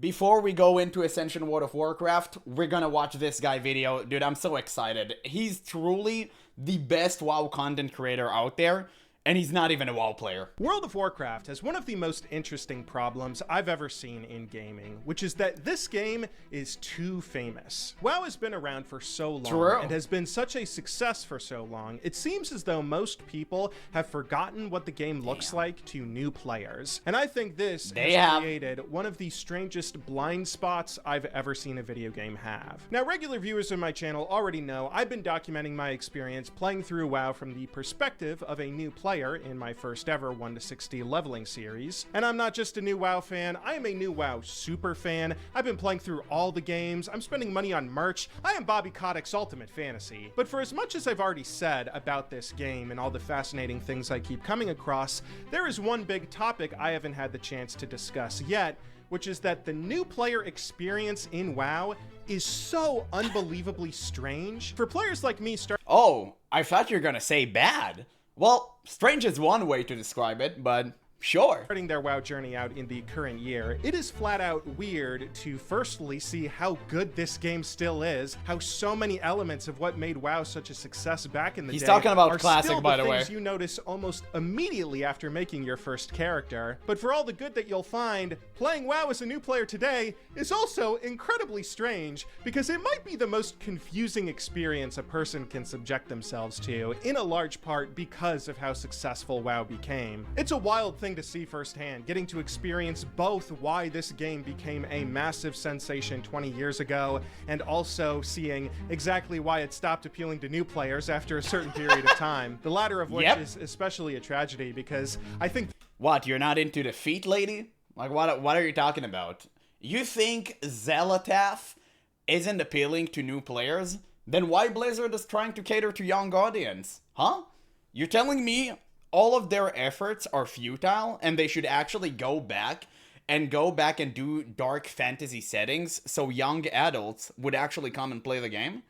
Before we go into Ascension World of Warcraft, we're gonna watch this guy video. Dude, I'm so excited. He's truly the best WoW content creator out there, and he's not even a WoW player. World of Warcraft has one of the most interesting problems I've ever seen in gaming, which is that this game is too famous. WoW has been around for so long and has been such a success for so long, it seems as though most people have forgotten what the game looks like to new players. And I think this has created one of the strangest blind spots I've ever seen a video game have. Now, regular viewers of my channel already know I've been documenting my experience playing through WoW from the perspective of a new player in my first ever 1 to 60 leveling series. And I'm not just a new WoW fan, I am a new WoW super fan. I've been playing through all the games, I'm spending money on merch, I am Bobby Kotick's Ultimate Fantasy. But for as much as I've already said about this game and all the fascinating things I keep coming across, there is one big topic I haven't had the chance to discuss yet, which is that the new player experience in WoW is so unbelievably strange. For players like me Oh, I thought you were gonna say bad. Well, strange is one way to describe it, but sure. Starting their WoW journey out in the current year, it is flat out weird to firstly see how good this game still is, how so many elements of what made WoW such a success back in the day. He's talking about are classic, still by the the way. things you notice almost immediately after making your first character. But for all the good that you'll find, playing WoW as a new player today is also incredibly strange, because it might be the most confusing experience a person can subject themselves to, in a large part because of how successful WoW became. It's a wild thing to see firsthand, getting to experience both why this game became a massive sensation 20 years ago, and also seeing exactly why it stopped appealing to new players after a certain period of time. The latter of which is especially a tragedy, because I think— What, you're not into the feet, lady? Like, what are you talking about? You think GeneralApple isn't appealing to new players? Then why Blizzard is trying to cater to young audience? Huh? You're telling me all of their efforts are futile and they should actually go back and do dark fantasy settings so young adults would actually come and play the game?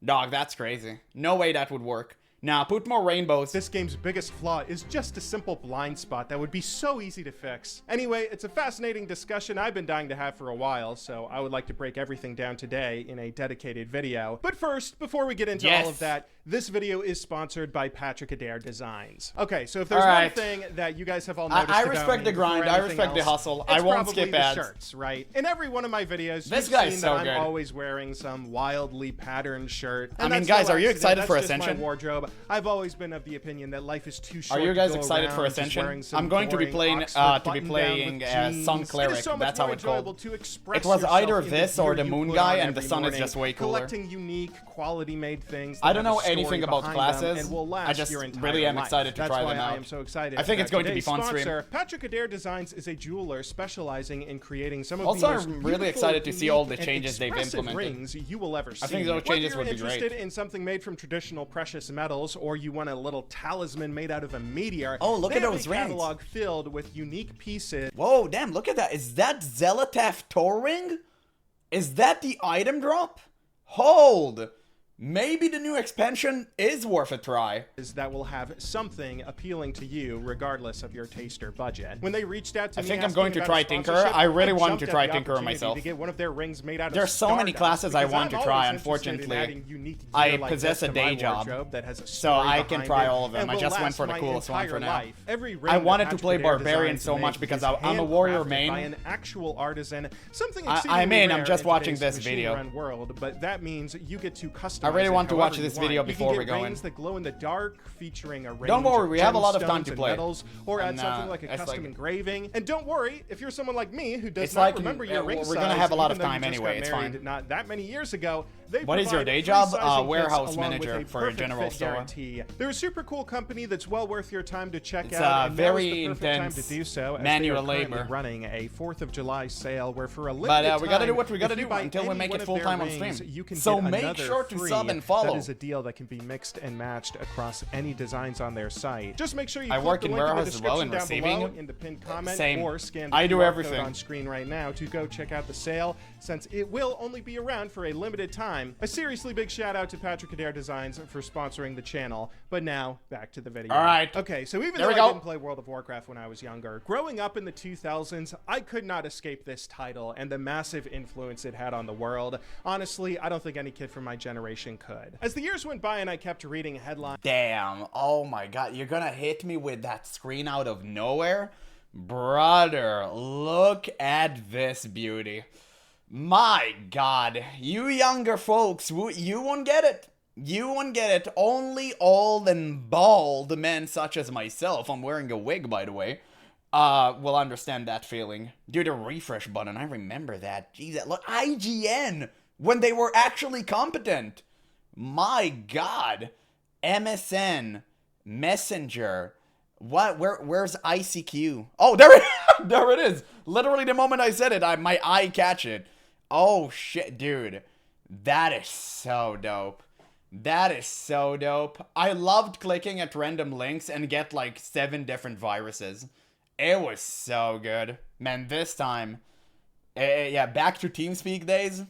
Dog, that's crazy. No way that would work. Now, put more rainbows. This game's biggest flaw is just a simple blind spot that would be so easy to fix. Anyway, it's a fascinating discussion I've been dying to have for a while, so I would like to break everything down today in a dedicated video. But first, before we get into all of that, this video is sponsored by Patrick Adair Designs. Okay, so if there's one thing that you guys have all noticed I respect the grind, I respect the hustle, I won't skip ads. Shirts, right? In every one of my videos, this you've seen so that good. I'm always wearing some wildly patterned shirt. I mean, guys, are you excited for Ascension? Ascension? My wardrobe. I've always been of the opinion that life is too short. Are you guys to go excited for around just Ascension? wearing some I'm going to be boring playing Sun Cleric. So that's how it's called. It was either this or the Moon Guy, and the Sun is just way cooler. Collecting unique, quality-made things. I don't know anything about classes. I just really am excited to try them out. I am so excited. I think it's going to be fun stream. Patrick Adair Designs is a jeweler specializing in creating some of also, the most I'm really excited to see all the changes they've implemented. Rings you will ever see. I think those changes would be great. Whether you're interested in something made from traditional precious metals, or you want a little talisman made out of a meteor. Oh, look at those rings. Catalog filled with unique pieces. Whoa, damn, look at that. Is that GeneralApple Tor ring? Is that the item drop? Hold. Maybe the new expansion is worth a try. That will have something appealing to you regardless of your taste or budget. When they reached out to me, I think I'm going to try Tinkerer. I really want to try Tinkerer myself. To get one of their rings made out There's so many classes I want to try. Unfortunately, I possess a day job, so I can try all of them. I just went for the coolest one for now. I wanted to play Barbarian so much because I'm a warrior main. By an actual artisan, something I'm just watching this video. But that means you get to customize. I really want to watch this video before we go in. That glow in the dark, featuring a range Don't worry, we have a lot of time to and play. Metals, or add something like a custom engraving. And don't worry, if you're someone like me who does it's not like, remember your ring size, we're gonna have a lot of even though time you just anyway. got It's married fine. Not that many years ago. What is your day job? Warehouse manager for a general store. They're a super cool company that's well worth your time to check It's out. And very now's the perfect intense time to do so, as manual they are labor. Running a 4th of July sale where for a limited But we gotta do time, what we gotta if you do buy until we any make one it of full their time on rings, stream. you can So get make another sure to free sub and follow. That is a deal that can be mixed and matched across any designs on their site. Just make sure you I click work the in link in the warehouse as well, description in down receiving. below in the pinned comment, Same. or scan the I do QR everything code on screen right now to go check out the sale, since it will only be around for a limited time. A seriously big shout out to Patrick Adair Designs for sponsoring the channel. But now, back to the video. All right. Okay, so even though I didn't play World of Warcraft when I was younger, growing up in the 2000s, I could not escape this title and the massive influence it had on the world. Honestly, I don't think any kid from my generation could. As the years went by and I kept reading headlines... Damn, oh my god, you're gonna hit me with that screen out of nowhere? Brother, look at this beauty. My god, you younger folks, you won't get it. You won't get it. Only old and bald men such as myself, I'm wearing a wig by the way, will understand that feeling. Dude, the refresh button, I remember that. Jeez, look, IGN, when they were actually competent. My god. MSN, Messenger, where's ICQ? Oh, there it is. Literally the moment I said it, my eye catch it. Oh shit, dude. That is so dope. That is so dope. I loved clicking at random links and get like 7 different viruses. It was so good. Man, this time. Yeah, back to TeamSpeak days.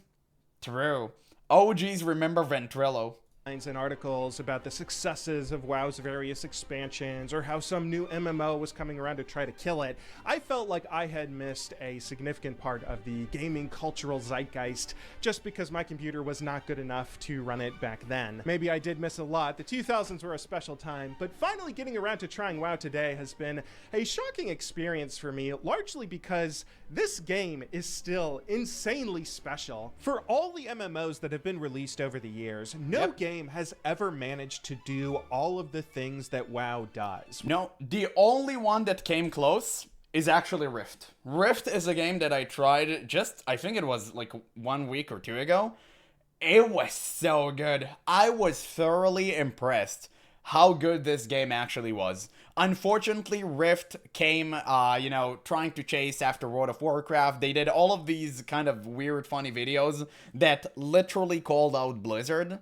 True. OGs remember Ventrilo. And articles about the successes of WoW's various expansions, or how some new MMO was coming around to try to kill it, I felt like I had missed a significant part of the gaming cultural zeitgeist just because my computer was not good enough to run it back then. Maybe I did miss a lot. The 2000s were a special time, but finally getting around to trying WoW today has been a shocking experience for me, largely because this game is still insanely special. For all the MMOs that have been released over the years, no game has ever managed to do all of the things that WoW does. No, the only one that came close is actually Rift. Rift is a game that I tried just, I think it was like 1 week or 2 ago. It was so good. I was thoroughly impressed how good this game actually was. Unfortunately, Rift came, you know, trying to chase after World of Warcraft. They did all of these kind of weird, funny videos that literally called out Blizzard.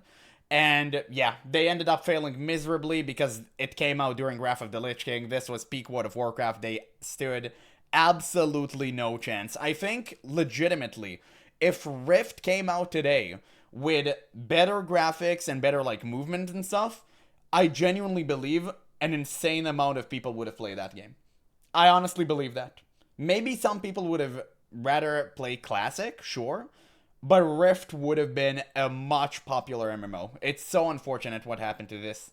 And yeah, they ended up failing miserably because it came out during Wrath of the Lich King. This was peak World of Warcraft. They stood absolutely no chance. I think, legitimately, if Rift came out today with better graphics and better, like, movement and stuff, I genuinely believe an insane amount of people would have played that game. I honestly believe that. Maybe some people would have rather played Classic, sure. But Rift would have been a much popular MMO. It's so unfortunate what happened to this.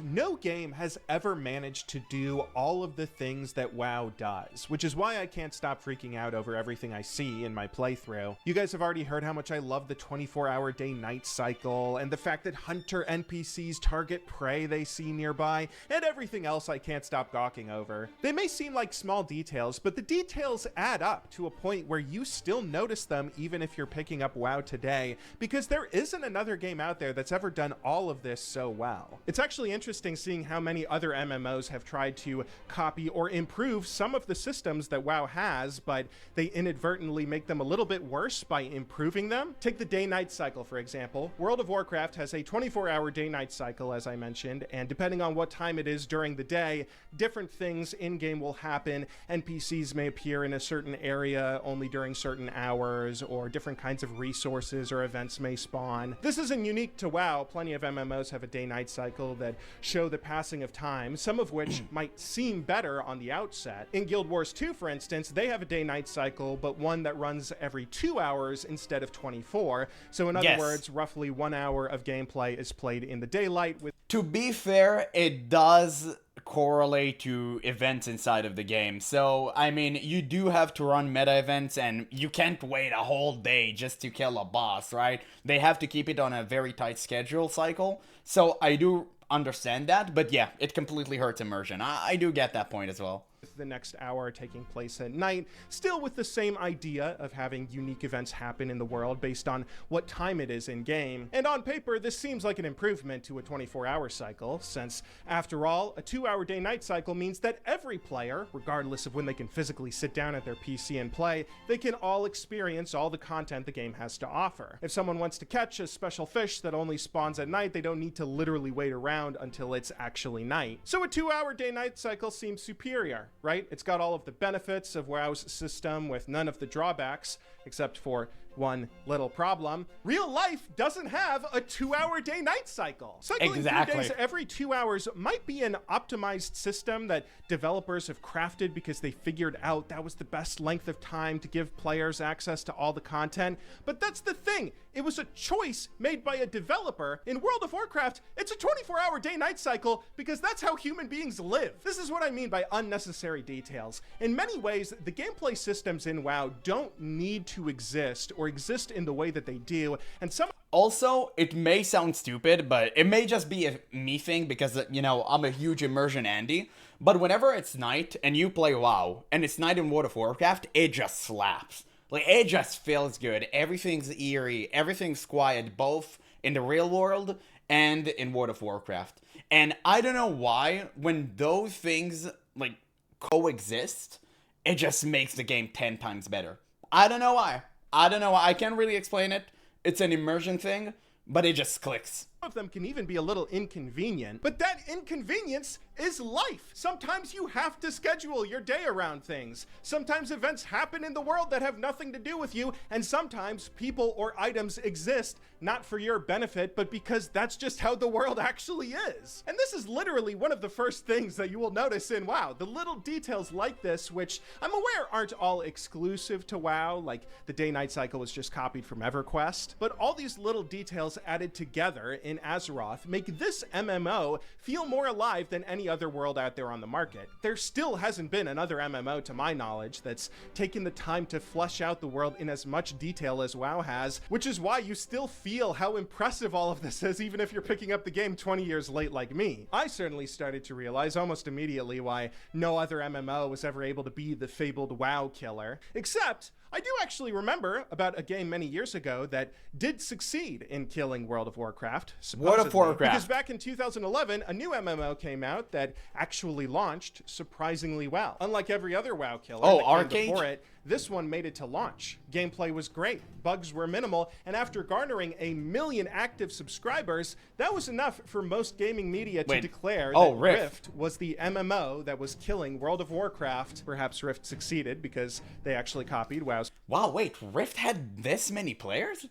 No game has ever managed to do all of the things that WoW does, which is why I can't stop freaking out over everything I see in my playthrough. You guys have already heard how much I love the 24-hour day-night cycle, and the fact that hunter NPCs target prey they see nearby, and everything else I can't stop gawking over. They may seem like small details, but the details add up to a point where you still notice them even if you're picking up WoW today, because there isn't another game out there that's ever done all of this so well. It's actually interesting seeing how many other MMOs have tried to copy or improve some of the systems that WoW has, but they inadvertently make them a little bit worse by improving them. Take the day-night cycle, for example. World of Warcraft has a 24-hour day-night cycle, as I mentioned, and depending on what time it is during the day, different things in-game will happen. NPCs may appear in a certain area only during certain hours, or different kinds of resources or events may spawn. This isn't unique to WoW. Plenty of MMOs have a day-night cycle that show the passing of time, some of which might seem better on the outset. In Guild Wars 2, for instance, they have a day-night cycle, but one that runs every 2 hours instead of 24. So in other words, roughly 1 hour of gameplay is played in the daylight. To be fair, it does correlate to events inside of the game. So, I mean, you do have to run meta events, and you can't wait a whole day just to kill a boss, right? They have to keep it on a very tight schedule cycle. So I do understand that, but yeah, it completely hurts immersion. I do get that point as well. the next hour taking place at night, still with the same idea of having unique events happen in the world based on what time it is in game. And on paper, this seems like an improvement to a 24-hour cycle, since after all, a 2-hour day-night cycle means that every player, regardless of when they can physically sit down at their PC and play, they can all experience all the content the game has to offer. If someone wants to catch a special fish that only spawns at night, they don't need to literally wait around until it's actually night. So a 2-hour day-night cycle seems superior, right? It's got all of the benefits of WoW's system with none of the drawbacks, except for one little problem. Real life doesn't have a 2-hour day-night cycle. Cycling through days every 2 hours might be an optimized system that developers have crafted because they figured out that was the best length of time to give players access to all the content. But that's the thing. It was a choice made by a developer. In World of Warcraft, it's a 24-hour day-night cycle because that's how human beings live. This is what I mean by unnecessary details. In many ways, the gameplay systems in WoW don't need to exist or exist in the way that they do, and some also, it may sound stupid, but it may just be a me thing because, you know, I'm a huge immersion Andy, but whenever it's night and you play WoW and it's night in World of Warcraft, it just slaps. Like, it just feels good. Everything's eerie, everything's quiet, both in the real world and in World of Warcraft. And I don't know why, when those things, like, coexist, it just makes the game 10 times better. I don't know why. I can't really explain it. It's an immersion thing, but it just clicks. Some of them can even be a little inconvenient, but that inconvenience is life. Sometimes you have to schedule your day around things. Sometimes events happen in the world that have nothing to do with you, and sometimes people or items exist not for your benefit, but because that's just how the world actually is. And this is literally one of the first things that you will notice in WoW. The little details like this, which I'm aware aren't all exclusive to WoW, like the day-night cycle was just copied from EverQuest, but all these little details added together in Azeroth make this MMO feel more alive than any other world out there on the market. There still hasn't been another MMO, to my knowledge, that's taken the time to flesh out the world in as much detail as WoW has, which is why you still feel how impressive all of this is, even if you're picking up the game 20 years late like me. I certainly started to realize almost immediately why no other MMO was ever able to be the fabled WoW killer, except I do actually remember about a game many years ago that did succeed in killing World of Warcraft. World of Warcraft. Because back in 2011, a new MMO came out that actually launched surprisingly well. Unlike every other WoW killer that came before it, this one made it to launch. Gameplay was great, bugs were minimal, and after garnering 1 million active subscribers, that was enough for most gaming media to declare that Rift was the MMO that was killing World of Warcraft. Perhaps Rift succeeded because they actually copied WoW's. Wow, wait, Rift had this many players?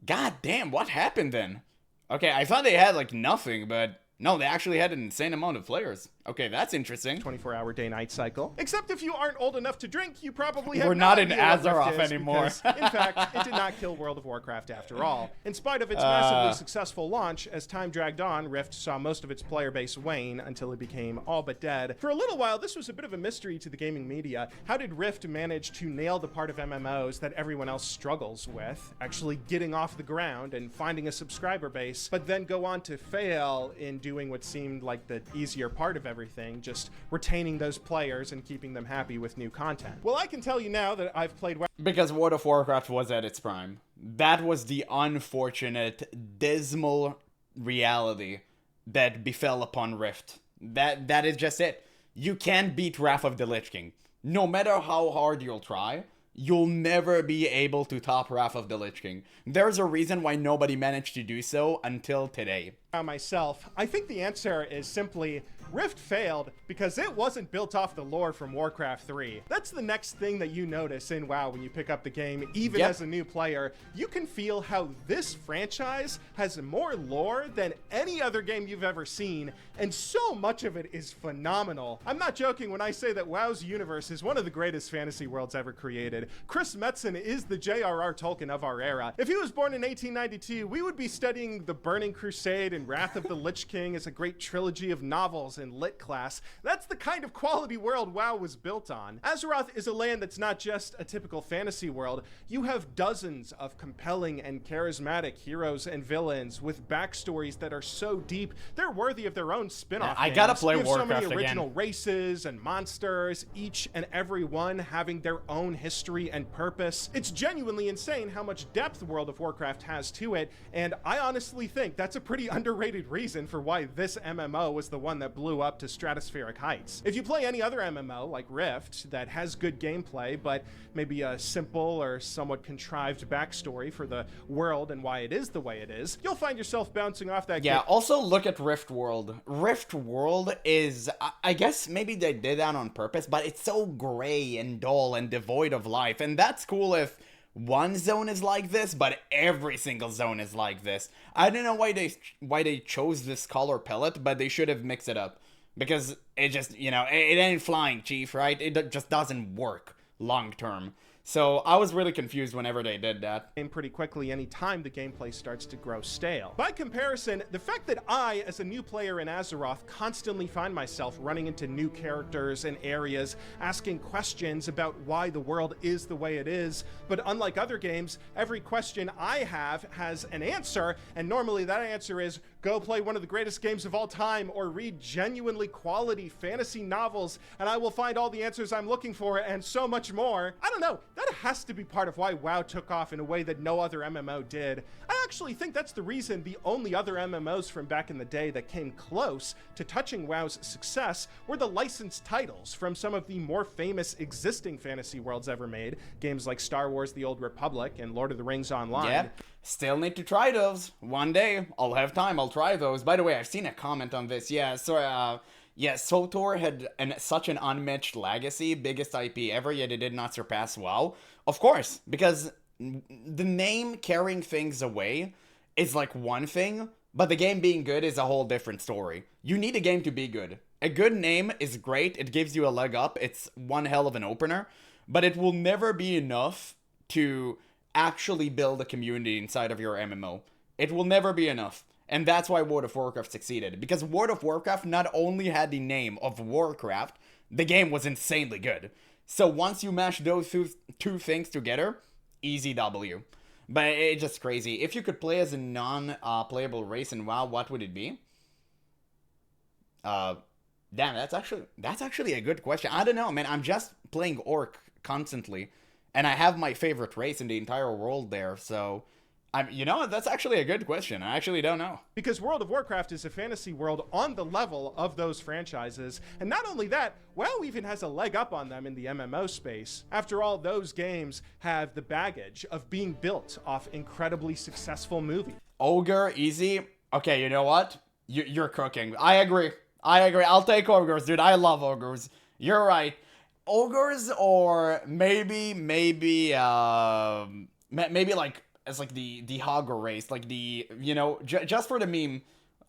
God damn, what happened then? Okay, I thought they had like nothing, but no, they actually had an insane amount of players. Okay, that's interesting. 24-hour day-night cycle. Except if you aren't old enough to drink, you probably have We're not in Azeroth anymore. Because, in fact, it did not kill World of Warcraft after all. In spite of its massively successful launch, as time dragged on, Rift saw most of its player base wane until it became all but dead. For a little while, this was a bit of a mystery to the gaming media. How did Rift manage to nail the part of MMOs that everyone else struggles with, actually getting off the ground and finding a subscriber base, but then go on to fail in doing what seemed like the easier part of everything, just retaining those players and keeping them happy with new content? Well, I can tell you now that I've played because World of Warcraft was at its prime. That was the unfortunate, dismal reality that befell upon Rift. That is just it. You can't beat Wrath of the Lich King. No matter how hard you'll try, you'll never be able to top Wrath of the Lich King. There's a reason why nobody managed to do so until today. Myself, I think the answer is simply Rift failed because it wasn't built off the lore from Warcraft 3. That's the next thing that you notice in WoW when you pick up the game, even as a new player. You can feel how this franchise has more lore than any other game you've ever seen, and so much of it is phenomenal. I'm not joking when I say that WoW's universe is one of the greatest fantasy worlds ever created. Chris Metzen is the J.R.R. Tolkien of our era. If he was born in 1892, we would be studying The Burning Crusade and Wrath of the Lich King as a great trilogy of novels in lit class. That's the kind of quality world WoW was built on. Azeroth is a land that's not just a typical fantasy world. You have dozens of compelling and charismatic heroes and villains with backstories that are so deep, they're worthy of their own spin-off I gotta play you have Warcraft so many original again. races and monsters, each and every one having their own history and purpose. It's genuinely insane how much depth World of Warcraft has to it, and I honestly think that's a pretty underrated reason for why this MMO was the one that blew up to stratospheric heights. If you play any other MMO like Rift that has good gameplay, but maybe a simple or somewhat contrived backstory for the world and why it is the way it is, you'll find yourself bouncing off that. Yeah, also look at Rift World. Rift World is, I guess maybe they did that on purpose, but it's so gray and dull and devoid of life, and that's cool if one zone is like this, but every single zone is like this. I don't know why they chose this color palette, but they should have mixed it up. Because it just, you know, it ain't flying, Chief, right? It just doesn't work long term. So I was really confused whenever they did that. Pretty quickly anytime the gameplay starts to grow stale. By comparison, the fact that I, as a new player in Azeroth, constantly find myself running into new characters and areas, asking questions about why the world is the way it is, but unlike other games, every question I have has an answer, and normally that answer is, go play one of the greatest games of all time, or read genuinely quality fantasy novels, and I will find all the answers I'm looking for, and so much more. I don't know, that has to be part of why WoW took off in a way that no other MMO did. I actually think that's the reason the only other MMOs from back in the day that came close to touching WoW's success were the licensed titles from some of the more famous existing fantasy worlds ever made, games like Star Wars: The Old Republic and Lord of the Rings Online. Yeah, still need to try those. One day, I'll have time, I'll try those. By the way, I've seen a comment on this. Yeah, so, yeah, SWTOR had such an unmatched legacy, biggest IP ever, yet it did not surpass WoW. Of course, because the name carrying things away is like one thing, but the game being good is a whole different story. You need a game to be good. A good name is great, it gives you a leg up, it's one hell of an opener, but it will never be enough to actually build a community inside of your MMO. It will never be enough. And that's why World of Warcraft succeeded. Because World of Warcraft not only had the name of Warcraft, the game was insanely good. So once you mash those two things together, easy W. But it's just crazy. If you could play as a non-playable race in WoW, what would it be? Damn, that's actually a good question. I don't know, man. I'm just playing Orc constantly. And I have my favorite race in the entire world there, so you know, that's actually a good question. I actually don't know. Because World of Warcraft is a fantasy world on the level of those franchises. And not only that, WoW even has a leg up on them in the MMO space. After all, those games have the baggage of being built off incredibly successful movies. Ogre, easy. Okay, you know what? You're cooking. I agree. I'll take ogres, dude. I love ogres. You're right. Ogres, or maybe like, as like the Hogger race, like the, you know, just for the meme,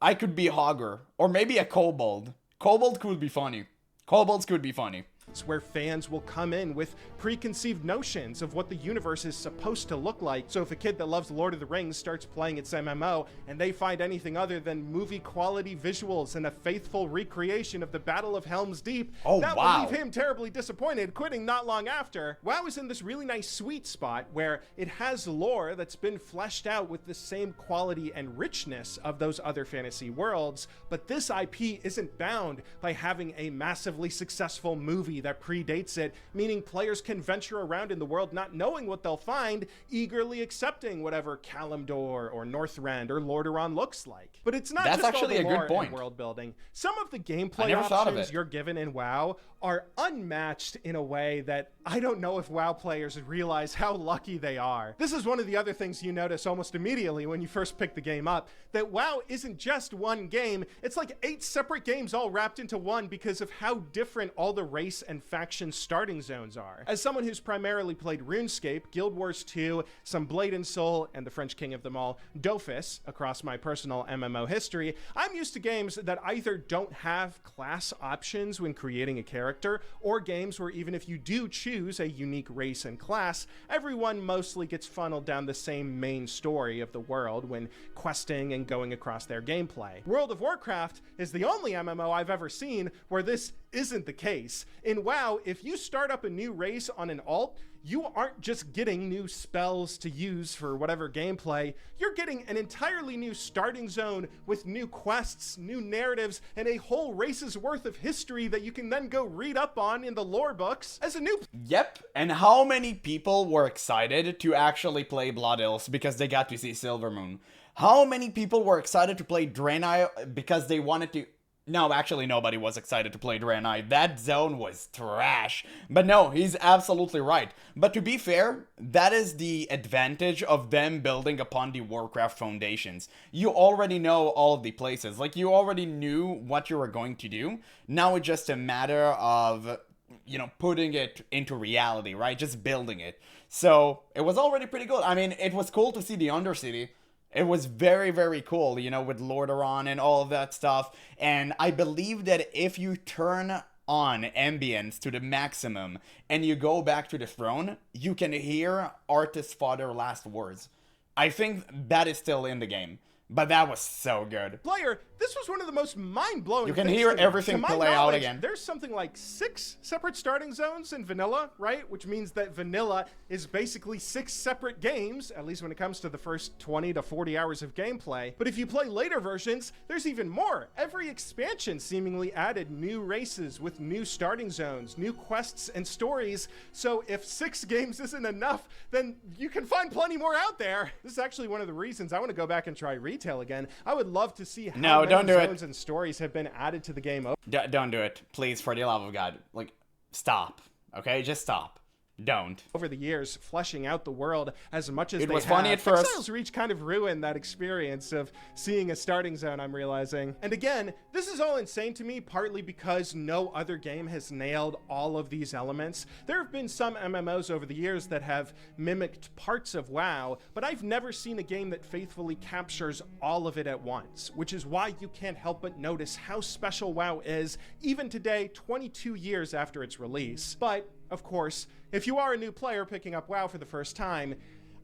I could be Hogger, or maybe a Kobold. Kobold could be funny. Kobolds could be funny. Where fans will come in with preconceived notions of what the universe is supposed to look like. So if a kid that loves Lord of the Rings starts playing its MMO and they find anything other than movie quality visuals and a faithful recreation of the Battle of Helm's Deep, that will leave him terribly disappointed, quitting not long after. WoW is in this really nice sweet spot where it has lore that's been fleshed out with the same quality and richness of those other fantasy worlds, but this IP isn't bound by having a massively successful movie that predates it, meaning players can venture around in the world not knowing what they'll find, eagerly accepting whatever Kalimdor or Northrend or Lordaeron looks like. But it's not just actually all the lore and world building. Some of the gameplay options you're given in WoW are unmatched in a way that I don't know if WoW players realize how lucky they are. This is one of the other things you notice almost immediately when you first pick the game up, that WoW isn't just one game, it's like 8 separate games all wrapped into one because of how different all the race and faction starting zones are. As someone who's primarily played RuneScape, Guild Wars 2, some Blade and Soul, and the French king of them all, Dofus, across my personal MMO history, I'm used to games that either don't have class options when creating a character, or games where even if you do choose a unique race and class, everyone mostly gets funneled down the same main story of the world when questing and going across their gameplay. World of Warcraft is the only MMO I've ever seen where this isn't the case. In WoW, if you start up a new race on an alt, you aren't just getting new spells to use for whatever gameplay, you're getting an entirely new starting zone with new quests, new narratives, and a whole race's worth of history that you can then go read up on in the lore books as a new... Yep, and how many people were excited to actually play Blood Hills because they got to see Silvermoon? How many people were excited to play Draenei because they wanted to... No, actually nobody was excited to play Draenei. That zone was trash. But no, he's absolutely right. But to be fair, that is the advantage of them building upon the Warcraft foundations. You already know all of the places. Like, you already knew what you were going to do. Now it's just a matter of, you know, putting it into reality, right? Just building it. So, it was already pretty good. I mean, it was cool to see the Undercity. It was very, very cool, you know, with Lordaeron and all of that stuff. And I believe that if you turn on ambience to the maximum and you go back to the throne, you can hear Arthas' father's last words. I think that is still in the game. But that was so good. Player, this was one of the most mind-blowing You can things hear to everything play out again. There's something like 6 separate starting zones in vanilla, right? Which means that vanilla is basically 6 separate games, at least when it comes to the first 20 to 40 hours of gameplay. But if you play later versions, there's even more. Every expansion seemingly added new races with new starting zones, new quests and stories. So if 6 games isn't enough, then you can find plenty more out there. This is actually one of the reasons I want to go back and try retail again. I would love to see how many zones and stories have been added to the game. Don't do it. Please, for the love of God. Like, stop. Okay? Just stop. Don't. Over the years, fleshing out the world as much as it was funny at first. Exile's Reach kind of ruined that experience of seeing a starting zone, I'm realizing. And again, this is all insane to me, partly because no other game has nailed all of these elements. There have been some MMOs over the years that have mimicked parts of WoW, but I've never seen a game that faithfully captures all of it at once, which is why you can't help but notice how special WoW is, even today, 22 years after its release. But of course, if you are a new player picking up WoW for the first time,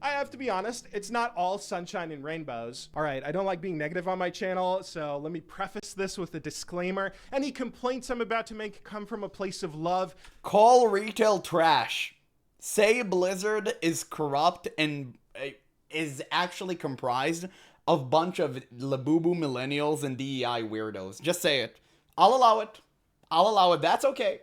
I have to be honest, it's not all sunshine and rainbows. All right, I don't like being negative on my channel, so let me preface this with a disclaimer. Any complaints I'm about to make come from a place of love. Call retail trash. Say Blizzard is corrupt and is actually comprised of a bunch of Labubu millennials and DEI weirdos. Just say it. I'll allow it. I'll allow it. That's okay.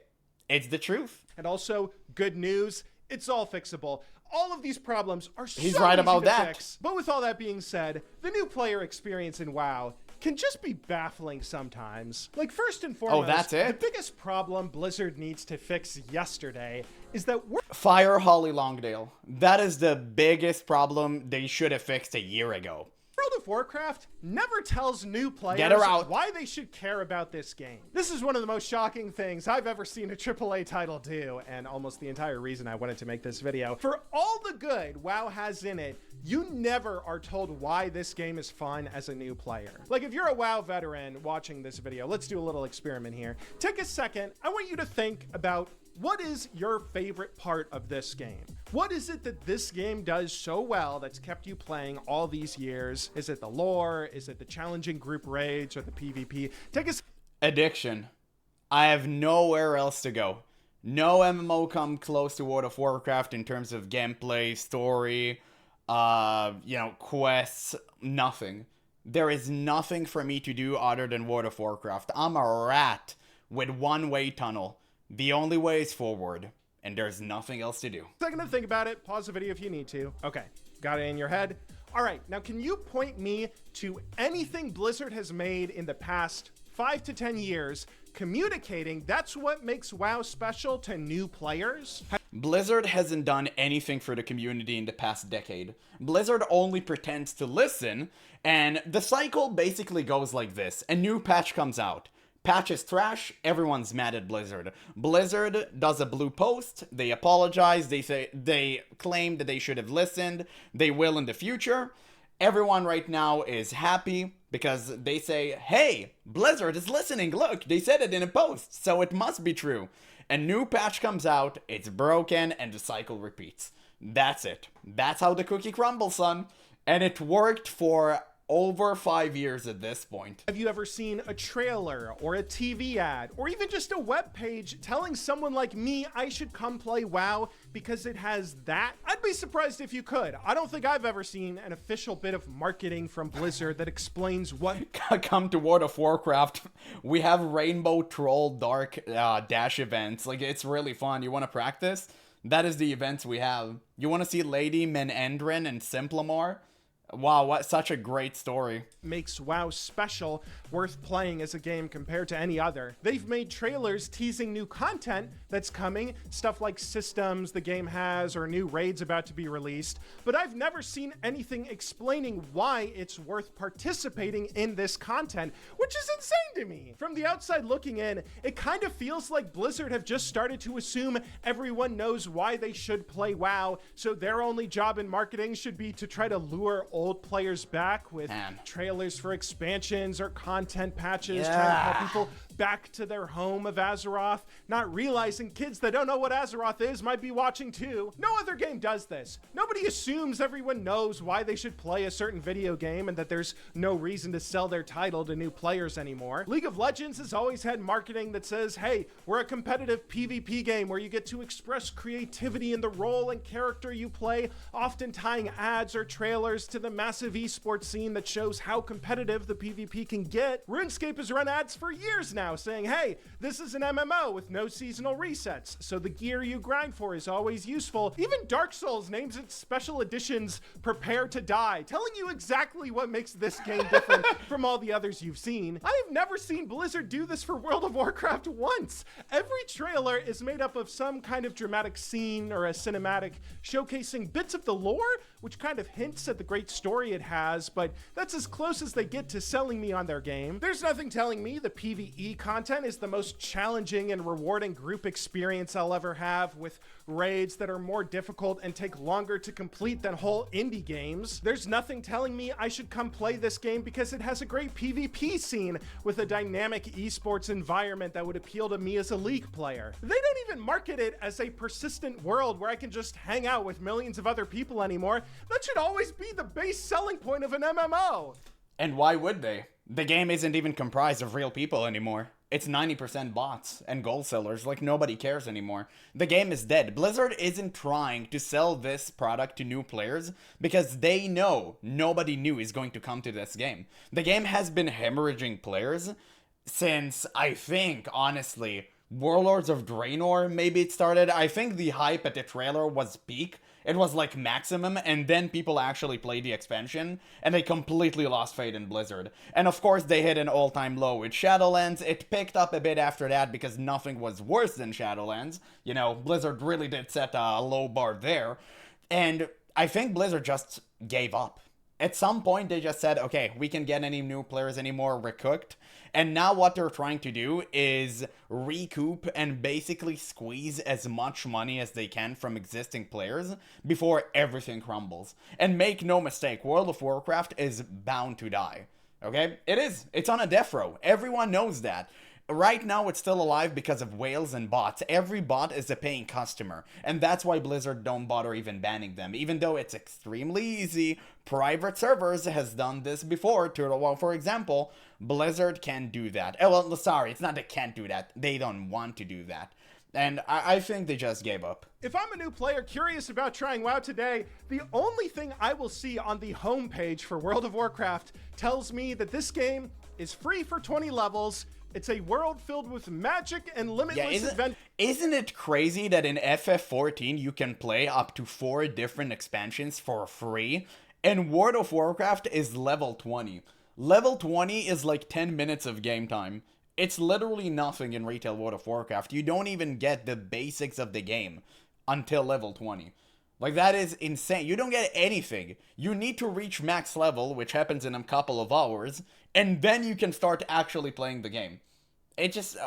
It's the truth. And also, good news, it's all fixable. All of these problems are so He's right about that. Fix. But with all that being said, the new player experience in WoW can just be baffling sometimes. Like, first and foremost, that's it? The biggest problem Blizzard needs to fix yesterday is that fire Holly Longdale. That is the biggest problem they should have fixed a year ago. World of Warcraft never tells new players why they should care about this game. This is one of the most shocking things I've ever seen a AAA title do, and almost the entire reason I wanted to make this video. For all the good WoW has in it, you never are told why this game is fun as a new player. Like, if you're a WoW veteran watching this video, let's do a little experiment here. Take a second. I want you to think about, what is your favorite part of this game? What is it that this game does so well that's kept you playing all these years? Is it the lore? Is it the challenging group raids or the PvP? Addiction. I have nowhere else to go. No MMO come close to World of Warcraft in terms of gameplay, story, quests, nothing. There is nothing for me to do other than World of Warcraft. I'm a rat with one-way tunnel. The only way is forward, and there's nothing else to do. Second to think about it, pause the video if you need to. Okay, got it in your head? All right, now can you point me to anything Blizzard has made in the past 5 to 10 years communicating that's what makes WoW special to new players? Blizzard hasn't done anything for the community in the past decade. Blizzard only pretends to listen, and the cycle basically goes like this. A new patch comes out. Patch is trash, everyone's mad at Blizzard. Blizzard does a blue post, they apologize, they claim that they should have listened, they will in the future. Everyone right now is happy because they say, hey, Blizzard is listening, look, they said it in a post, so it must be true. A new patch comes out, it's broken, and the cycle repeats. That's it. That's how the cookie crumbles, son. And it worked for over 5 years at this point. Have you ever seen a trailer or a TV ad or even just a web page telling someone like me I should come play WoW because it has that? I'd be surprised if you could. I don't think I've ever seen an official bit of marketing from Blizzard that explains what... Come to World of Warcraft. We have Rainbow Troll Dark Dash events. Like, it's really fun. You want to practice? That is the events we have. You want to see Lady Menendrin and Simplamar? Wow, what such a great story. Makes WoW special, worth playing as a game compared to any other. They've made trailers teasing new content that's coming, stuff like systems the game has or new raids about to be released, but I've never seen anything explaining why it's worth participating in this content, which is insane to me. From the outside looking in, it kind of feels like Blizzard have just started to assume everyone knows why they should play WoW, so their only job in marketing should be to try to lure old players back with trailers for expansions or content patches, trying to call people back to their home of Azeroth, not realizing kids that don't know what Azeroth is might be watching too. No other game does this. Nobody assumes everyone knows why they should play a certain video game and that there's no reason to sell their title to new players anymore. League of Legends has always had marketing that says, hey, we're a competitive PvP game where you get to express creativity in the role and character you play, often tying ads or trailers to the massive esports scene that shows how competitive the PvP can get. RuneScape has run ads for years now saying, hey, this is an MMO with no seasonal resets, so the gear you grind for is always useful. Even Dark Souls names its special editions Prepare to Die, telling you exactly what makes this game different from all the others you've seen. I have never seen Blizzard do this for World of Warcraft once. Every trailer is made up of some kind of dramatic scene or a cinematic showcasing bits of the lore, which kind of hints at the great story it has, but that's as close as they get to selling me on their game. There's nothing telling me the PvE content is the most challenging and rewarding group experience I'll ever have, with raids that are more difficult and take longer to complete than whole indie games. There's nothing telling me I should come play this game because it has a great PvP scene with a dynamic esports environment that would appeal to me as a League player. They don't even market it as a persistent world where I can just hang out with millions of other people anymore. That should always be the base selling point of an MMO. And why would they? The game isn't even comprised of real people anymore. It's 90% bots and gold sellers, like nobody cares anymore. The game is dead. Blizzard isn't trying to sell this product to new players because they know nobody new is going to come to this game. The game has been hemorrhaging players since, I think, honestly, Warlords of Draenor, maybe it started. I think the hype at the trailer was peak. It was like maximum, and then people actually played the expansion, and they completely lost faith in Blizzard. And of course, they hit an all-time low with Shadowlands. It picked up a bit after that because nothing was worse than Shadowlands. You know, Blizzard really did set a low bar there. And I think Blizzard just gave up. At some point, they just said, okay, we can't get any new players anymore, we're cooked. And now what they're trying to do is recoup and basically squeeze as much money as they can from existing players before everything crumbles. And make no mistake, World of Warcraft is bound to die. Okay? It is. It's on a death row. Everyone knows that. Right now, it's still alive because of whales and bots. Every bot is a paying customer, and that's why Blizzard don't bother even banning them, even though it's extremely easy. Private servers has done this before. Well, for example, Blizzard can do that. Oh, well, sorry, it's not they can't do that. They don't want to do that. And I think they just gave up. If I'm a new player curious about trying WoW today, the only thing I will see on the homepage for World of Warcraft tells me that this game is free for 20 levels. It's a world filled with magic and limitless adventure. Isn't it crazy that in FF14 you can play up to 4 different expansions for free? And World of Warcraft is level 20. Level 20 is like 10 minutes of game time. It's literally nothing in retail World of Warcraft. You don't even get the basics of the game until level 20. Like, that is insane. You don't get anything. You need to reach max level, which happens in a couple of hours, and then you can start actually playing the game. It just,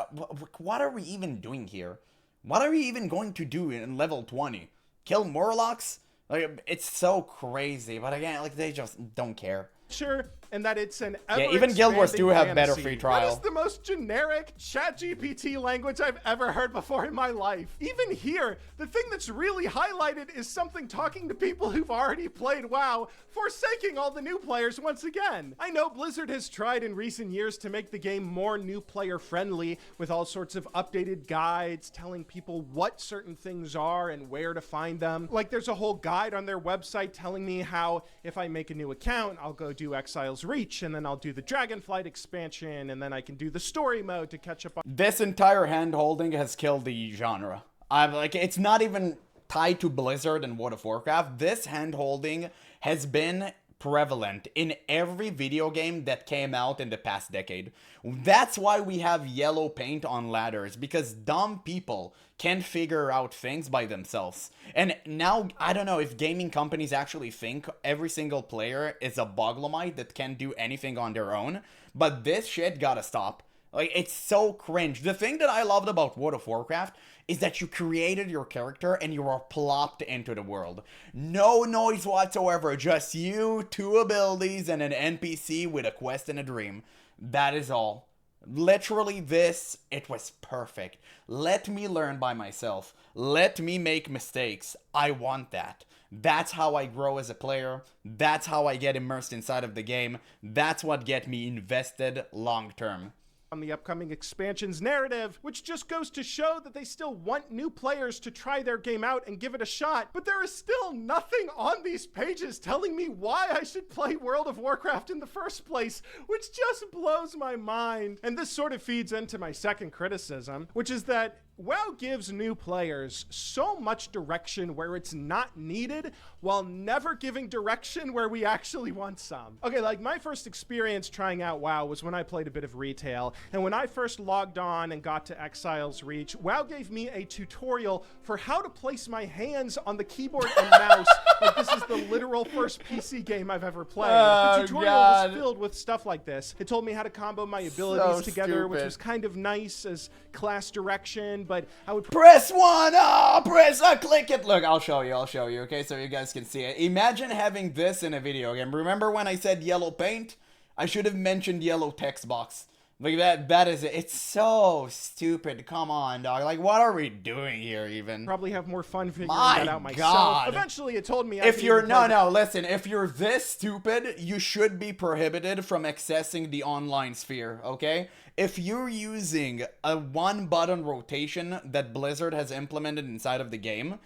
what are we even doing here? What are we even going to do in level 20? Kill Morlocks? Like, it's so crazy, but again, like, they just don't care. Sure, and that it's an even Guild Wars 2 have better free trial. That is the most generic ChatGPT language I've ever heard before in my life. Even here, the thing that's really highlighted is something talking to people who've already played WoW, forsaking all the new players once again. I know Blizzard has tried in recent years to make the game more new player friendly with all sorts of updated guides telling people what certain things are and where to find them. Like there's a whole guide on their website telling me how if I make a new account, I'll go do Exile's Reach, and then I'll do the Dragonflight expansion, and then I can do the story mode to catch up on. This entire hand-holding has killed the genre. I'm like, it's not even tied to Blizzard and World of Warcraft. This hand-holding has been prevalent in every video game that came out in the past decade. That's why we have yellow paint on ladders, because dumb people can't figure out things by themselves. And now, I don't know if gaming companies actually think every single player is a Boglomite that can't do anything on their own, but this shit gotta stop. Like, it's so cringe. The thing that I loved about World of Warcraft is that you created your character and you are plopped into the world. No noise whatsoever, just you, 2 abilities, and an NPC with a quest and a dream. That is all. Literally this, it was perfect. Let me learn by myself. Let me make mistakes. I want that. That's how I grow as a player. That's how I get immersed inside of the game. That's what gets me invested long term. On the upcoming expansions narrative, which just goes to show that they still want new players to try their game out and give it a shot, but there is still nothing on these pages telling me why I should play World of Warcraft in the first place, which just blows my mind. And this sort of feeds into my second criticism, which is that WoW gives new players so much direction where it's not needed, while never giving direction where we actually want some. Okay, like my first experience trying out WoW was when I played a bit of retail, and when I first logged on and got to Exile's Reach, WoW gave me a tutorial for how to place my hands on the keyboard and mouse. Like this is the literal first PC game I've ever played. The tutorial was filled with stuff like this. It told me how to combo my abilities together, which was kind of nice as class direction, but I would press 1, click it. Look, I'll show you, okay, so you guys can see it. Imagine having this in a video game. Remember when I said yellow paint? I should have mentioned yellow text box. Like that is it. It's so stupid. Come on, dog. Like, what are we doing here even? Probably have more fun figuring that out myself. God. Eventually, it told me if you're listen, if you're this stupid, you should be prohibited from accessing the online sphere, okay? If you're using a one-button rotation that Blizzard has implemented inside of the game,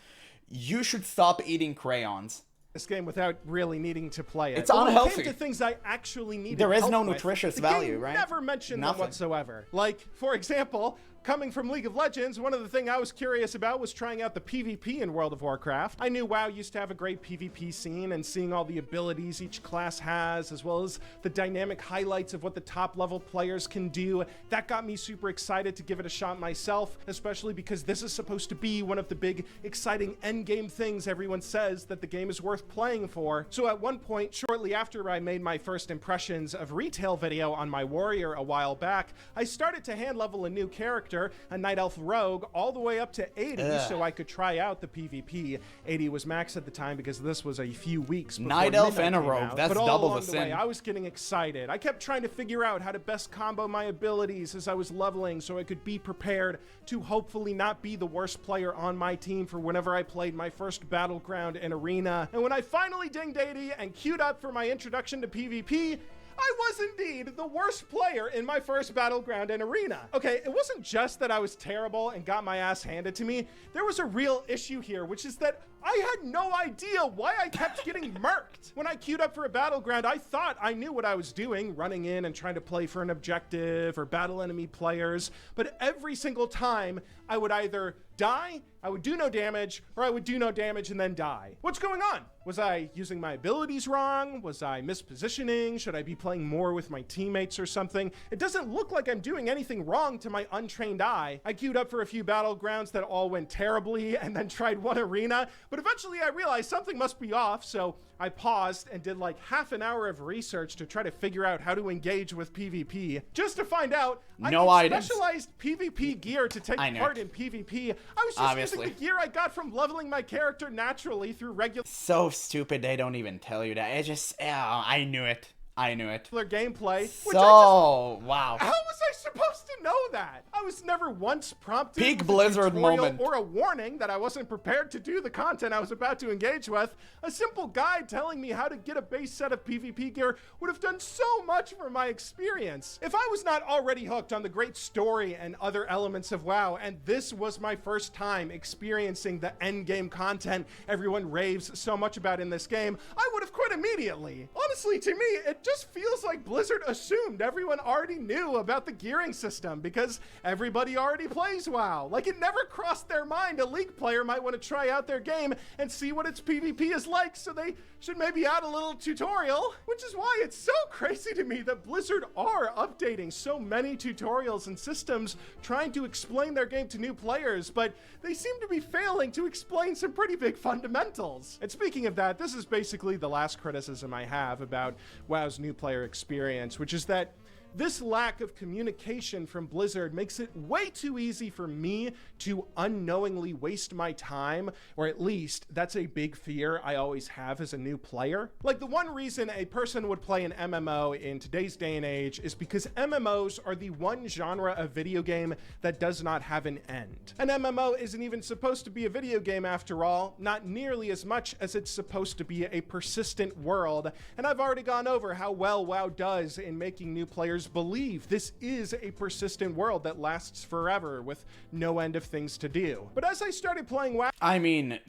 you should stop eating crayons. This game without really needing to play it. It's unhealthy. When it came to things I actually needed there is no with, nutritious the value, game right? Never mentioned them whatsoever. Like, for example, coming from League of Legends, one of the things I was curious about was trying out the PvP in World of Warcraft. I knew WoW used to have a great PvP scene, and seeing all the abilities each class has, as well as the dynamic highlights of what the top level players can do, that got me super excited to give it a shot myself, especially because this is supposed to be one of the big, exciting endgame things everyone says that the game is worth playing for. So at one point, shortly after I made my first impressions of retail video on my warrior a while back, I started to hand level a new character, a Night Elf Rogue, all the way up to 80 so I could try out the PvP. 80 was max at the time because this was a few weeks before Night Elf and a came Rogue, out. that's but double all the along sin. way, I was getting excited. I kept trying to figure out how to best combo my abilities as I was leveling so I could be prepared to hopefully not be the worst player on my team for whenever I played my first Battleground and Arena. And when I finally dinged 80 and queued up for my introduction to PvP, I was indeed the worst player in my first Battleground and Arena. Okay, it wasn't just that I was terrible and got my ass handed to me. There was a real issue here, which is that I had no idea why I kept getting murked. When I queued up for a Battleground, I thought I knew what I was doing, running in and trying to play for an objective or battle enemy players, but every single time I would either die, I would do no damage, or I would do no damage and then die. What's going on? Was I using my abilities wrong? Was I mispositioning? Should I be playing more with my teammates or something? It doesn't look like I'm doing anything wrong to my untrained eye. I queued up for a few Battlegrounds that all went terribly and then tried one arena, But eventually I realized something must be off, so I paused and did like half an hour of research to try to figure out how to engage with PvP, just to find out I need specialized PvP gear to take part in PvP. I was just using the gear I got from leveling my character naturally through regular... So stupid they don't even tell you that. It just... I knew it. Gameplay. Wow. How was I supposed to know that? I was never once prompted Peak with Blizzard a tutorial moment. or a warning that I wasn't prepared to do the content I was about to engage with. A simple guide telling me how to get a base set of PvP gear would have done so much for my experience. If I was not already hooked on the great story and other elements of WoW, and this was my first time experiencing the endgame content everyone raves so much about in this game, I would have quit immediately. Honestly, to me, it just feels like Blizzard assumed everyone already knew about the gearing system because everybody already plays WoW. Like, it never crossed their mind a League player might want to try out their game and see what its PvP is like, so they should maybe add a little tutorial, which is why it's so crazy to me that Blizzard are updating so many tutorials and systems trying to explain their game to new players, but they seem to be failing to explain some pretty big fundamentals. And speaking of that, this is basically the last criticism I have about WoW's new player experience, which is that this lack of communication from Blizzard makes it way too easy for me to unknowingly waste my time, or at least that's a big fear I always have as a new player. Like, the one reason a person would play an MMO in today's day and age is because MMOs are the one genre of video game that does not have an end. An MMO isn't even supposed to be a video game after all, not nearly as much as it's supposed to be a persistent world, and I've already gone over how well WoW does in making new players believe this is a persistent world that lasts forever with no end of things to do. But as I started playing WoW... I mean,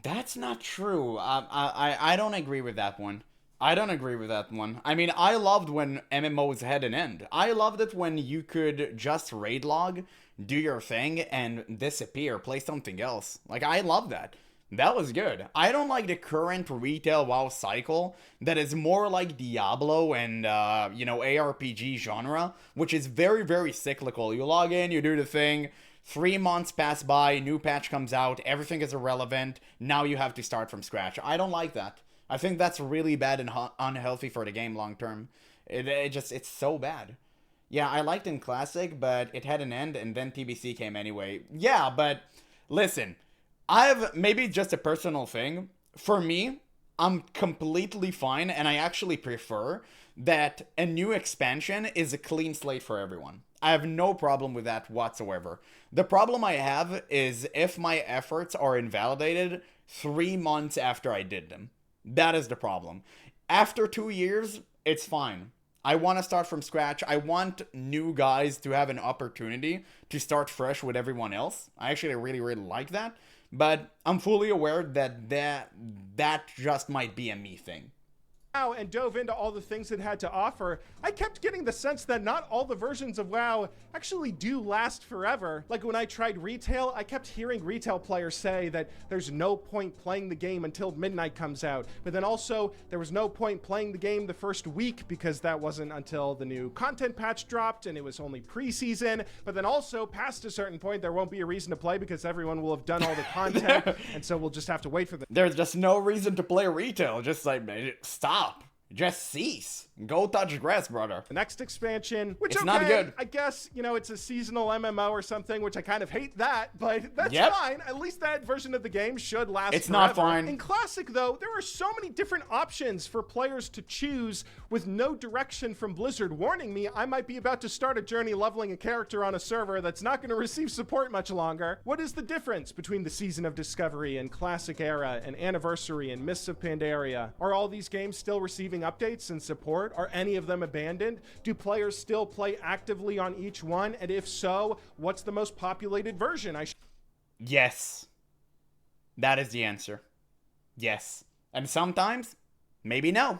that's not true. I don't agree with that one. I mean, I loved when MMOs had an end. I loved it when you could just raid log, do your thing, and disappear, play something else. Like, I love that. That was good. I don't like the current retail WoW cycle that is more like Diablo and, ARPG genre, which is very, very cyclical. You log in, you do the thing, 3 months pass by, new patch comes out, everything is irrelevant, now you have to start from scratch. I don't like that. I think that's really bad and unhealthy for the game long term. It's so bad. Yeah, I liked in Classic, but it had an end and then TBC came anyway. Yeah, but listen... I have maybe just a personal thing. For me, I'm completely fine, and I actually prefer that a new expansion is a clean slate for everyone. I have no problem with that whatsoever. The problem I have is if my efforts are invalidated 3 months after I did them. That is the problem. After 2 years, it's fine. I want to start from scratch. I want new guys to have an opportunity to start fresh with everyone else. I actually really, really like that. But I'm fully aware that just might be a me thing. WoW and dove into all the things it had to offer, I kept getting the sense that not all the versions of WoW actually do last forever. Like when I tried retail, I kept hearing retail players say that there's no point playing the game until midnight comes out. But then also, there was no point playing the game the first week because that wasn't until the new content patch dropped and it was only preseason. But then also, past a certain point, there won't be a reason to play because everyone will have done all the content. And so we'll just have to wait for the... There's just no reason to play retail. Just like, stop. Just cease. Go touch grass, brother. The next expansion, which it's not good. I guess, it's a seasonal MMO or something, which I kind of hate that, but that's fine. At least that version of the game should last forever. Not fine. In Classic, though, there are so many different options for players to choose with no direction from Blizzard warning me I might be about to start a journey leveling a character on a server that's not going to receive support much longer. What is the difference between the Season of Discovery and Classic Era and Anniversary and Mists of Pandaria? Are all these games still receiving updates and support? Are any of them abandoned? Do players still play actively on each one? And if so, what's the most populated version? Yes. That is the answer. Yes. And sometimes, maybe no.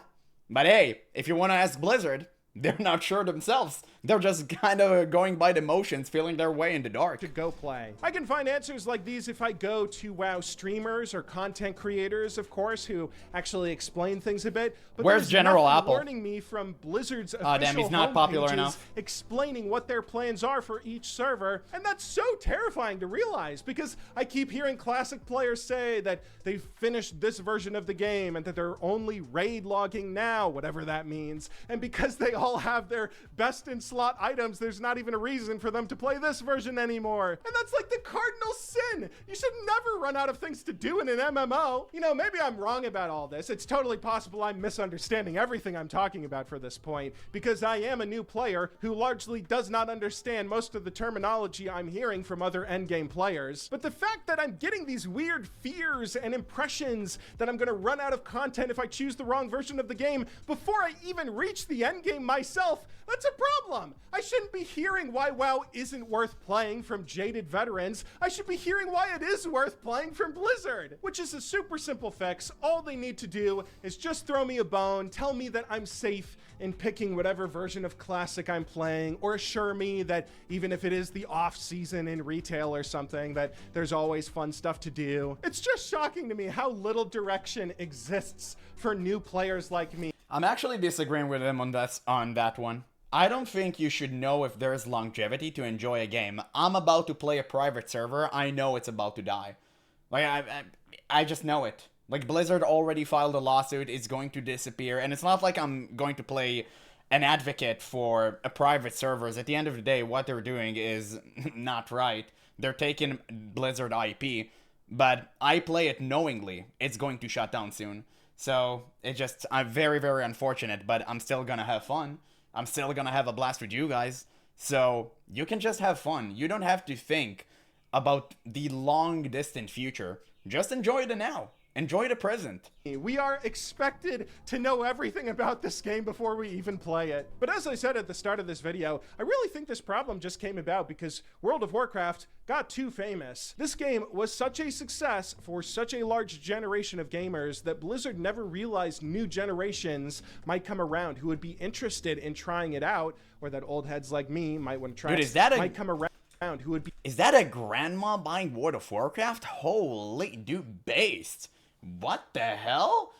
But hey, if you want to ask Blizzard, they're not sure themselves. They're just kind of going by the motions, feeling their way in the dark. To go play. I can find answers like these if I go to WoW streamers or content creators, of course, who actually explain things a bit. But where's GeneralApple? Warning me from Blizzard's official damn, he's not popular pages, enough. explaining what their plans are for each server, and that's so terrifying to realize because I keep hearing classic players say that they've finished this version of the game and that they're only raid logging now, whatever that means, and because they all have their best in slot items, there's not even a reason for them to play this version anymore. And that's like the cardinal sin. You should never run out of things to do in an MMO. You know, maybe I'm wrong about all this. It's totally possible I'm misunderstanding everything I'm talking about for this point, because I am a new player who largely does not understand most of the terminology I'm hearing from other endgame players. But the fact that I'm getting these weird fears and impressions that I'm gonna run out of content if I choose the wrong version of the game before I even reach the endgame myself, that's a problem. I shouldn't be hearing why WoW isn't worth playing from jaded veterans. I should be hearing why it is worth playing from Blizzard, which is a super simple fix. All they need to do is just throw me a bone, tell me that I'm safe in picking whatever version of Classic I'm playing, or assure me that even if it is the off season in retail or something, that there's always fun stuff to do. It's just shocking to me how little direction exists for new players like me. I'm actually disagreeing with him on that one. I don't think you should know if there's longevity to enjoy a game. I'm about to play a private server. I know it's about to die. Like, I just know it. Like, Blizzard already filed a lawsuit. It's going to disappear. And it's not like I'm going to play an advocate for a private servers. At the end of the day, what they're doing is not right. They're taking Blizzard IP. But I play it knowingly. It's going to shut down soon. So, I'm very, very unfortunate. But I'm still gonna have fun. I'm still gonna have a blast with you guys. So, you can just have fun. You don't have to think about the long distant future. Just enjoy the now. Enjoy the present. We are expected to know everything about this game before we even play it. But as I said at the start of this video, I really think this problem just came about because World of Warcraft got too famous. This game was such a success for such a large generation of gamers that Blizzard never realized new generations might come around who would be interested in trying it out, or that old heads like me might want to try it. Might come around. Who would be. Is that a grandma buying World of Warcraft? Holy dude, based. What the hell?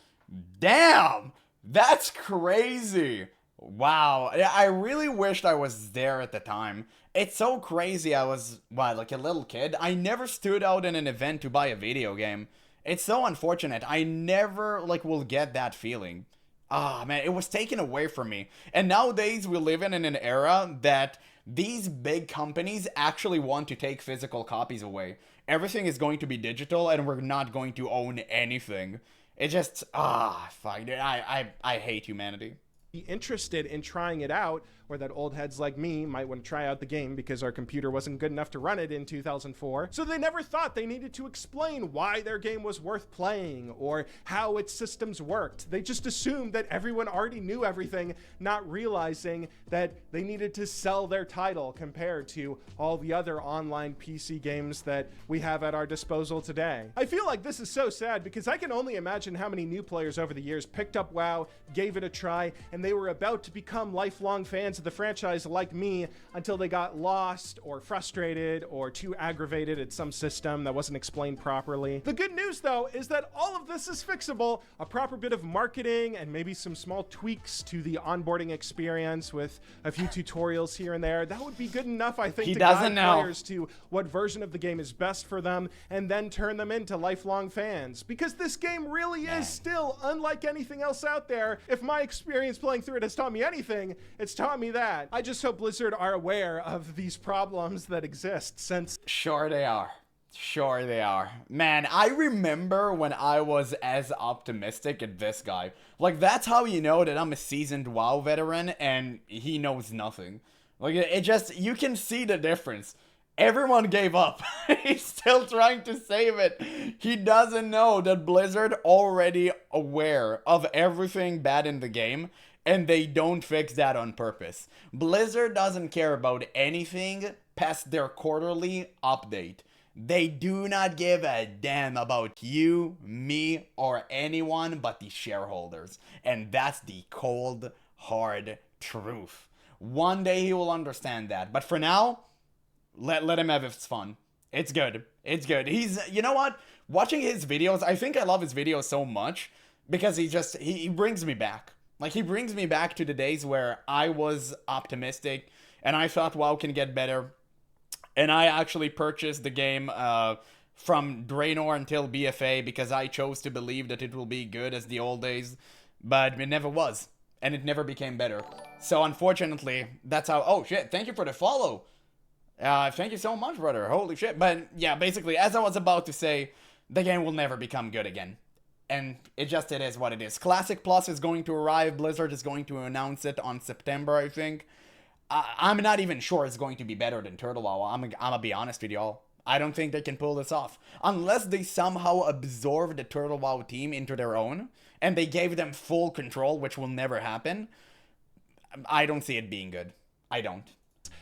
Damn! That's crazy! Wow, I really wished I was there at the time. It's so crazy. I was, like a little kid? I never stood out in an event to buy a video game. It's so unfortunate. I never, will get that feeling. Ah, man, it was taken away from me. And nowadays, we live in an era that these big companies actually want to take physical copies away. Everything is going to be digital, and we're not going to own anything. It just, fuck, dude, I hate humanity. Be interested in trying it out, or that old heads like me might want to try out the game because our computer wasn't good enough to run it in 2004. So they never thought they needed to explain why their game was worth playing or how its systems worked. They just assumed that everyone already knew everything, not realizing that they needed to sell their title compared to all the other online PC games that we have at our disposal today. I feel like this is so sad because I can only imagine how many new players over the years picked up WoW, gave it a try, and they were about to become lifelong fans of the franchise like me until they got lost or frustrated or too aggravated at some system that wasn't explained properly. The good news though is that all of this is fixable. A proper bit of marketing and maybe some small tweaks to the onboarding experience with a few tutorials here and there, that would be good enough, I think, to guide players to what version of the game is best for them and then turn them into lifelong fans. Because this game really is still unlike anything else out there. If my experience playing through it has taught me anything, it's taught me that. I just hope Blizzard are aware of these problems that exist since... Sure they are. Sure they are. Man, I remember when I was as optimistic as this guy. Like, that's how you know that I'm a seasoned WoW veteran and he knows nothing. Like, it just, you can see the difference. Everyone gave up. He's still trying to save it. He doesn't know that Blizzard already aware of everything bad in the game, and they don't fix that on purpose. Blizzard doesn't care about anything past their quarterly update. They do not give a damn about you, me, or anyone but the shareholders. And that's the cold, hard Truth. One day he will understand that. But for now, let him have his fun. It's good. It's good. He's, you know what? Watching his videos, I think I love his videos so much because he brings me back. Like, he brings me back to the days where I was optimistic and I thought WoW can get better. And I actually purchased the game from Draenor until BFA because I chose to believe that it will be good as the old days. But it never was. And it never became better. So unfortunately, that's how... Oh shit, thank you for the follow. Thank you so much, brother. Holy shit. But yeah, basically, as I was about to say, the game will never become good again. And it is what it is. Classic Plus is going to arrive. Blizzard is going to announce it on September, I think. I'm not even sure it's going to be better than Turtle WoW. I'm gonna be honest with y'all. I don't think they can pull this off. Unless they somehow absorb the Turtle WoW team into their own, and they gave them full control, which will never happen, I don't see it being good. I don't.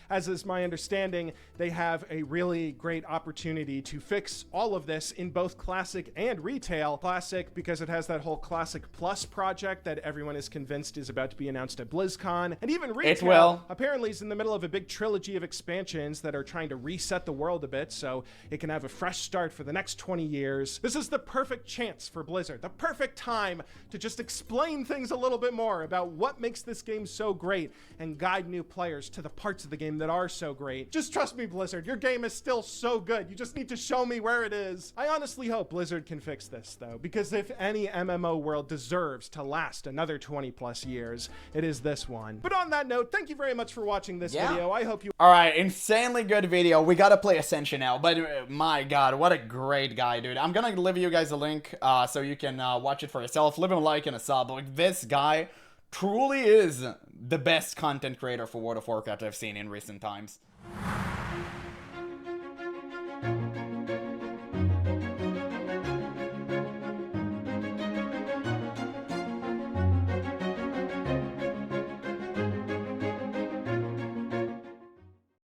As is my understanding, they have a really great opportunity to fix all of this in both Classic and Retail. Classic, because it has that whole Classic Plus project that everyone is convinced is about to be announced at BlizzCon. And even Retail, apparently, is in the middle of a big trilogy of expansions that are trying to reset the world a bit so it can have a fresh start for the next 20 years. This is the perfect chance for Blizzard, the perfect time to just explain things a little bit more about what makes this game so great and guide new players to the parts of the game that are so great. Just trust me, Blizzard, your game is still so good. You just need to show me where it is. I honestly hope Blizzard can fix this, though, because if any MMO world deserves to last another 20 plus years, it is this one. But on that note, thank you very much for watching this video. I hope you... Alright, insanely good video. We gotta play Ascension now, but my god, what a great guy, dude. I'm gonna leave you guys a link so you can watch it for yourself. Leave him a like and a sub. Like, this guy truly is the best content creator for World of Warcraft I've seen in recent times.